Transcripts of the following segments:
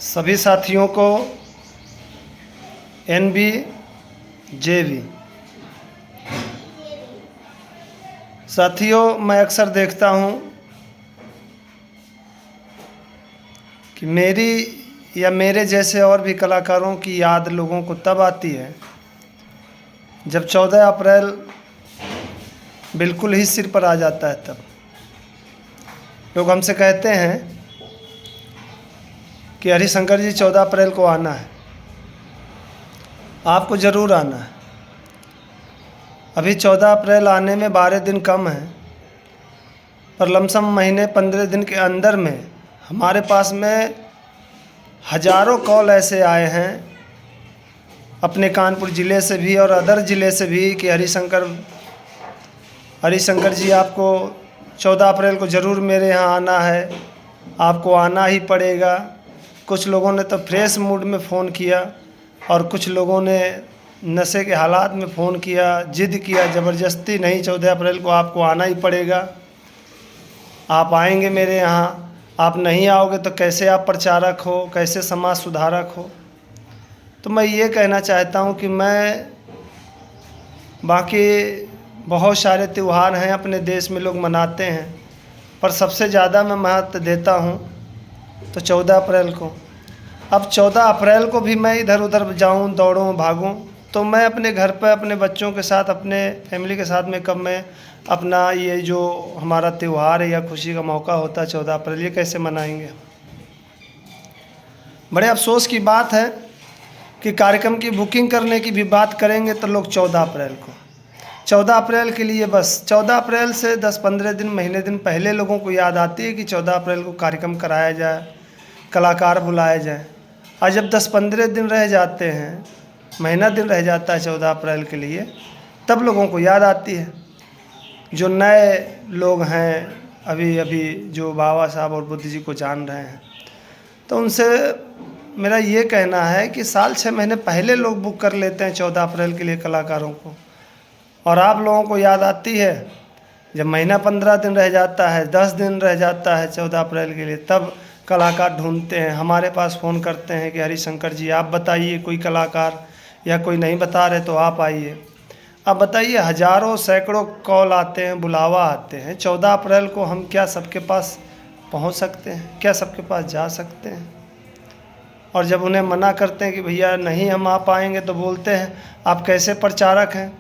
सभी साथियों को एनबी जेबी। साथियों, मैं अक्सर देखता हूँ कि मेरी या मेरे जैसे और भी कलाकारों की याद लोगों को तब आती है जब 14 अप्रैल बिल्कुल ही सिर पर आ जाता है। तब लोग हमसे कहते हैं कि हरिशंकर जी 14 अप्रैल को आना है, आपको ज़रूर आना है। अभी 14 अप्रैल आने में 12 दिन कम हैं, पर लमसम महीने 15 दिन के अंदर में हमारे पास में हज़ारों कॉल ऐसे आए हैं अपने कानपुर ज़िले से भी और अदर ज़िले से भी कि हरिशंकर जी आपको 14 अप्रैल को ज़रूर मेरे यहाँ आना है, आपको आना ही पड़ेगा। कुछ लोगों ने तो फ्रेश मूड में फ़ोन किया और कुछ लोगों ने नशे के हालात में फ़ोन किया, ज़िद किया ज़बरदस्ती, नहीं 14 अप्रैल को आपको आना ही पड़ेगा, आप आएंगे मेरे यहाँ, आप नहीं आओगे तो कैसे आप प्रचारक हो, कैसे समाज सुधारक हो। तो मैं ये कहना चाहता हूँ कि मैं बाकी बहुत सारे त्यौहार हैं अपने देश में लोग मनाते हैं, पर सबसे ज़्यादा मैं महत्व देता हूँ तो 14 अप्रैल को। अब 14 अप्रैल को भी मैं इधर उधर जाऊँ, दौड़ूँ, भागूँ, तो मैं अपने घर पर अपने बच्चों के साथ, अपने फैमिली के साथ में कब मैं अपना ये जो हमारा त्यौहार है या खुशी का मौका होता है 14 अप्रैल, ये कैसे मनाएंगे। बड़े अफसोस की बात है कि कार्यक्रम की बुकिंग करने की भी बात करेंगे तो लोग 14 अप्रैल को, 14 अप्रैल के लिए बस 14 अप्रैल से 10-15 दिन, महीने दिन पहले लोगों को याद आती है कि 14 अप्रैल को कार्यक्रम कराया जाए, कलाकार बुलाए जाए। और जब 10-15 दिन रह जाते हैं, महीना दिन रह जाता है 14 अप्रैल के लिए, तब लोगों को याद आती है। जो नए लोग हैं अभी जो बाबा साहब और बुद्ध जी को जान रहे हैं, तो उनसे मेरा ये कहना है कि साल 6 महीने पहले लोग बुक कर लेते हैं 14 अप्रैल के लिए कलाकारों को, और आप लोगों को याद आती है जब महीना 15 दिन रह जाता है, 10 दिन रह जाता है 14 अप्रैल के लिए, तब कलाकार ढूंढते हैं, हमारे पास फ़ोन करते हैं कि हरिशंकर जी आप बताइए कोई कलाकार, या कोई नहीं बता रहे तो आप आइए। अब बताइए, हज़ारों सैकड़ों कॉल आते हैं, बुलावा आते हैं, 14 अप्रैल को हम क्या सबके पास पहुंच सकते हैं? क्या सबके पास जा सकते हैं? और जब उन्हें मना करते हैं कि भैया नहीं हम आ पाएंगे, तो बोलते हैं आप कैसे प्रचारक हैं,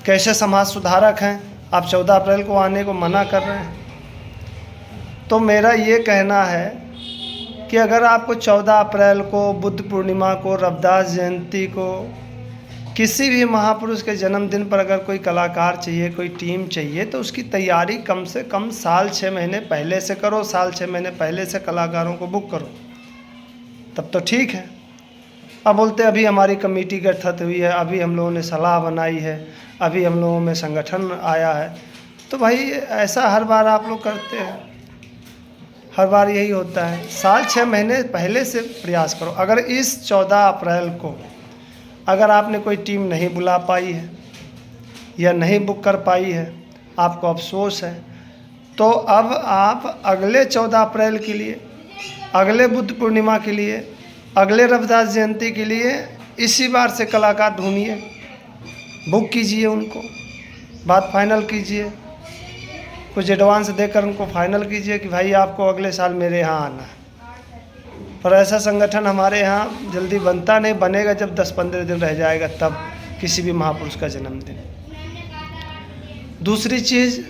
कैसे समाज सुधारक हैं, आप 14 अप्रैल को आने को मना कर रहे हैं। तो मेरा ये कहना है कि अगर आपको 14 अप्रैल को, बुद्ध पूर्णिमा को, रविदास जयंती को, किसी भी महापुरुष के जन्मदिन पर अगर कोई कलाकार चाहिए, कोई टीम चाहिए, तो उसकी तैयारी कम से कम साल 6 महीने पहले से करो, साल 6 महीने पहले से कलाकारों को बुक करो, तब तो ठीक है। अब बोलते अभी हमारी कमेटी गठित हुई है, अभी हम लोगों ने सलाह बनाई है, अभी हम लोगों में संगठन आया है। तो भाई ऐसा हर बार आप लोग करते हैं, हर बार यही होता है। साल 6 महीने पहले से प्रयास करो। अगर इस 14 अप्रैल को अगर आपने कोई टीम नहीं बुला पाई है या नहीं बुक कर पाई है, आपको अफसोस है, तो अब आप अगले 14 अप्रैल के लिए, अगले बुद्ध पूर्णिमा के लिए, अगले रविदास जयंती के लिए इसी बार से कलाकार ढूंढिए, बुक कीजिए, उनको बात फाइनल कीजिए, कुछ एडवांस देकर उनको फाइनल कीजिए कि भाई आपको अगले साल मेरे यहाँ आना है। पर ऐसा संगठन हमारे यहाँ जल्दी बनता नहीं, बनेगा जब 10-15 दिन रह जाएगा, तब किसी भी महापुरुष का जन्मदिन। दूसरी चीज़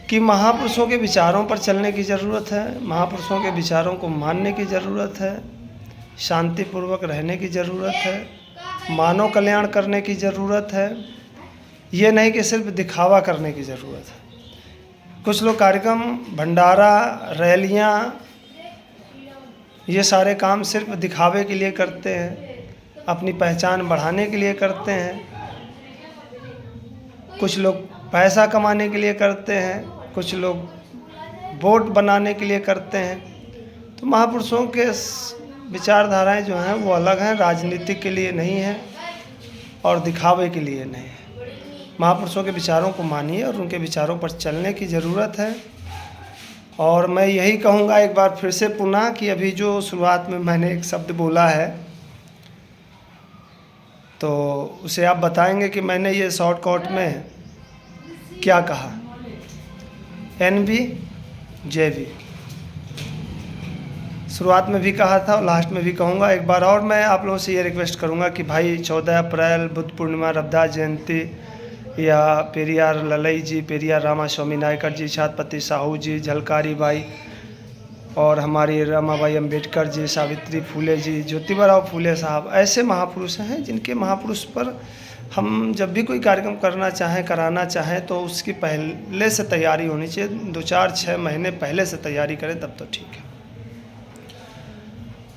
कि महापुरुषों के विचारों पर चलने की ज़रूरत है, महापुरुषों के विचारों को मानने की ज़रूरत है, शांतिपूर्वक रहने की ज़रूरत है, मानव कल्याण करने की ज़रूरत है, ये नहीं कि सिर्फ दिखावा करने की ज़रूरत है। कुछ लोग कार्यक्रम, भंडारा, रैलियाँ, ये सारे काम सिर्फ दिखावे के लिए करते हैं, अपनी पहचान बढ़ाने के लिए करते हैं, कुछ लोग पैसा कमाने के लिए करते हैं, कुछ लोग वोट बनाने के लिए करते हैं। तो महापुरुषों के विचारधाराएं जो हैं वो अलग हैं, राजनीतिक के लिए नहीं है और दिखावे के लिए नहीं है। महापुरुषों के विचारों को मानिए और उनके विचारों पर चलने की ज़रूरत है। और मैं यही कहूँगा एक बार फिर से पुनः कि अभी जो शुरुआत में मैंने एक शब्द बोला है तो उसे आप बताएंगे कि मैंने ये शॉर्टकट में क्या कहा। NB JB शुरुआत में भी कहा था और लास्ट में भी कहूँगा एक बार। और मैं आप लोगों से ये रिक्वेस्ट करूँगा कि भाई 14 अप्रैल बुद्ध पूर्णिमा, रविदास जयंती या पेरियार ललई जी, पेरियार रामा स्वामी नायकर जी, छत्रपति साहू जी, झलकारी बाई और हमारी रमाबाई अम्बेडकर जी, सावित्री फुले जी, ज्योतिबा फुले साहब, ऐसे महापुरुष हैं जिनके महापुरुष पर हम जब भी कोई कार्यक्रम करना चाहें, कराना चाहें तो उसकी पहले से तैयारी होनी चाहिए। 2-4-6 महीने पहले से तैयारी करें तब तो ठीक है।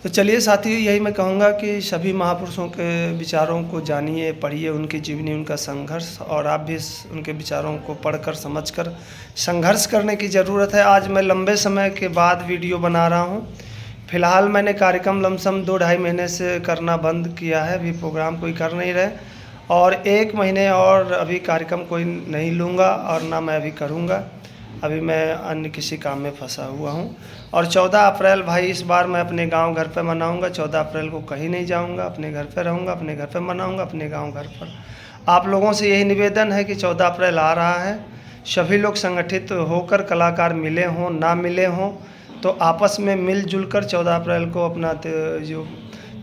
तो चलिए साथियों, यही मैं कहूँगा कि सभी महापुरुषों के विचारों को जानिए, पढ़िए, उनकी जीवनी, उनका संघर्ष, और आप भी उनके विचारों को पढ़कर समझकर संघर्ष करने की ज़रूरत है। आज मैं लंबे समय के बाद वीडियो बना रहा हूँ। फ़िलहाल मैंने कार्यक्रम लमसम 2-2.5 महीने से करना बंद किया है, अभी प्रोग्राम कोई कर नहीं रहे, और 1 महीने और अभी कार्यक्रम कोई नहीं लूँगा और ना मैं अभी करूँगा। अभी मैं अन्य किसी काम में फंसा हुआ हूँ। और 14 अप्रैल भाई इस बार मैं अपने गांव घर पे मनाऊंगा। 14 अप्रैल को कहीं नहीं जाऊंगा, अपने घर पे रहूंगा, अपने घर पे मनाऊंगा, अपने गांव घर पर। आप लोगों से यही निवेदन है कि 14 अप्रैल आ रहा है, सभी लोग संगठित होकर, कलाकार मिले हों ना मिले हों तो आपस में मिलजुल कर 14 अप्रैल को अपना जो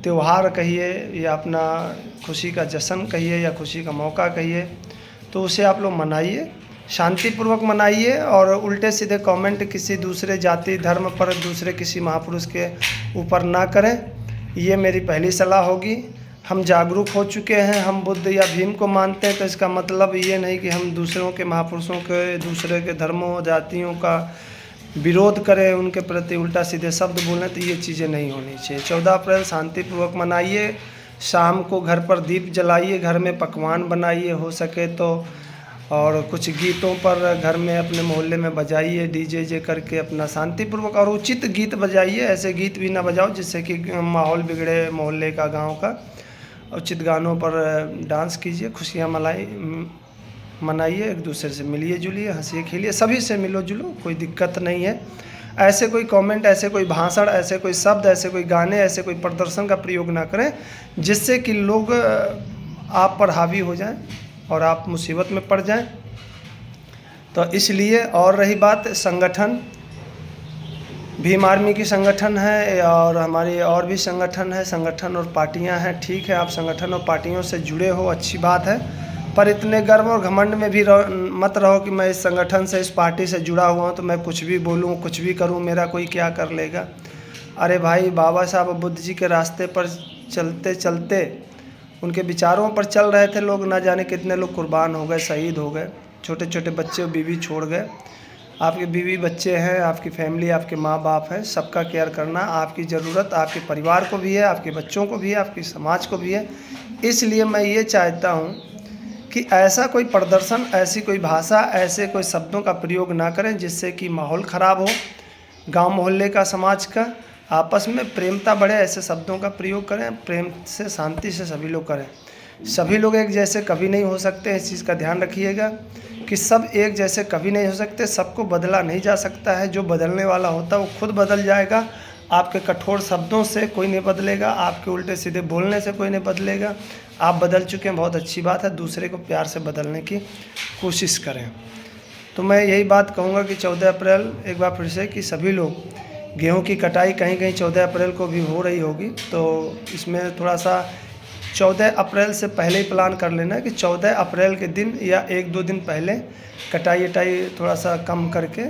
त्यौहार कहिए या अपना खुशी का जश्न कहिए या खुशी का मौका कहिए, तो उसे आप लोग मनाइए, शांतिपूर्वक मनाइए। और उल्टे सीधे कमेंट किसी दूसरे जाति धर्म पर, दूसरे किसी महापुरुष के ऊपर ना करें, ये मेरी पहली सलाह होगी। हम जागरूक हो चुके हैं, हम बुद्ध या भीम को मानते हैं, तो इसका मतलब ये नहीं कि हम दूसरों के महापुरुषों के, दूसरे के धर्मों जातियों का विरोध करें, उनके प्रति उल्टा सीधे शब्द बोलें, तो ये चीज़ें नहीं होनी चाहिए। 14 अप्रैल शांतिपूर्वक मनाइए, शाम को घर पर दीप जलाइए, घर में पकवान बनाइए हो सके तो, और कुछ गीतों पर घर में अपने मोहल्ले में बजाइए, डीजे करके अपना शांतिपूर्वक, और उचित गीत बजाइए, ऐसे गीत भी ना बजाओ जिससे कि माहौल बिगड़े मोहल्ले का, गांव का। उचित गानों पर डांस कीजिए, खुशियाँ मनाइए, एक दूसरे से मिलिए जुलिए, हंसिए खेलिए, सभी से मिलो जुलो, कोई दिक्कत नहीं है। ऐसे कोई कमेंट, ऐसे कोई भाषण, ऐसे कोई शब्द, ऐसे कोई गाने, ऐसे कोई प्रदर्शन का प्रयोग ना करें जिससे कि लोग आप पर हावी हो जाएं और आप मुसीबत में पड़ जाएं। तो इसलिए, और रही बात संगठन, भीम आर्मी की संगठन है और हमारी और भी संगठन है, संगठन और पार्टियां हैं, ठीक है, आप संगठन और पार्टियों से जुड़े हो, अच्छी बात है, पर इतने गर्व और घमंड में भी मत रहो कि मैं इस संगठन से, इस पार्टी से जुड़ा हुआ हूं तो मैं कुछ भी बोलूं, कुछ भी करूं, मेरा कोई क्या कर लेगा। अरे भाई, बाबा साहब बुद्ध जी के रास्ते पर चलते चलते, उनके विचारों पर चल रहे थे लोग, ना जाने कितने लोग कुर्बान हो गए, शहीद हो गए, छोटे छोटे बच्चे बीवी छोड़ गए। आपके बीवी बच्चे हैं, आपकी फैमिली, आपके माँ बाप हैं, सबका केयर करना आपकी ज़रूरत आपके परिवार को भी है, आपके बच्चों को भी है, आपकी समाज को भी है। इसलिए मैं ये चाहता हूँ कि ऐसा कोई प्रदर्शन, ऐसी कोई भाषा, ऐसे कोई शब्दों का प्रयोग ना करें जिससे कि माहौल ख़राब हो, गांव मोहल्ले का, समाज का। आपस में प्रेमता बढ़े, ऐसे शब्दों का प्रयोग करें, प्रेम से, शांति से सभी लोग करें। सभी लोग एक जैसे कभी नहीं हो सकते, इस चीज़ का ध्यान रखिएगा कि सब एक जैसे कभी नहीं हो सकते, सबको बदला नहीं जा सकता है। जो बदलने वाला होता है वो खुद बदल जाएगा। आपके कठोर शब्दों से कोई नहीं बदलेगा, आपके उल्टे सीधे बोलने से कोई नहीं बदलेगा। आप बदल चुके हैं, बहुत अच्छी बात है, दूसरे को प्यार से बदलने की कोशिश करें। तो मैं यही बात कहूँगा कि 14 अप्रैल एक बार फिर से, कि सभी लोग, गेहूं की कटाई कहीं कहीं 14 अप्रैल को भी हो रही होगी, तो इसमें थोड़ा सा 14 अप्रैल से पहले ही प्लान कर लेना है कि 14 अप्रैल के दिन या 1-2 दिन पहले कटाई थोड़ा सा कम करके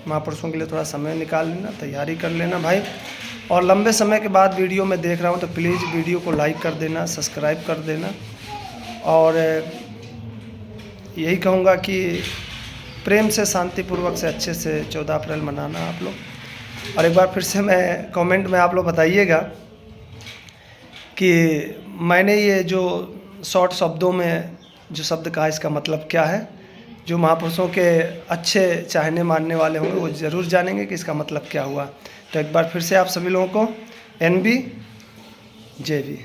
महापुरुषों के लिए थोड़ा समय निकाल लेना, तैयारी कर लेना भाई। और लंबे समय के बाद वीडियो में देख रहा हूँ तो प्लीज़ वीडियो को लाइक कर देना, सब्सक्राइब कर देना, और यही कहूँगा कि प्रेम से, शांतिपूर्वक से, अच्छे से 14 अप्रैल मनाना आप लोग। और एक बार फिर से मैं कमेंट में आप लोग बताइएगा कि मैंने ये जो शॉर्ट शब्दों में जो शब्द कहा, इसका मतलब क्या है। जो महापुरुषों के अच्छे चाहने मानने वाले होंगे वो ज़रूर जानेंगे कि इसका मतलब क्या हुआ। तो एक बार फिर से आप सभी लोगों को NB JB।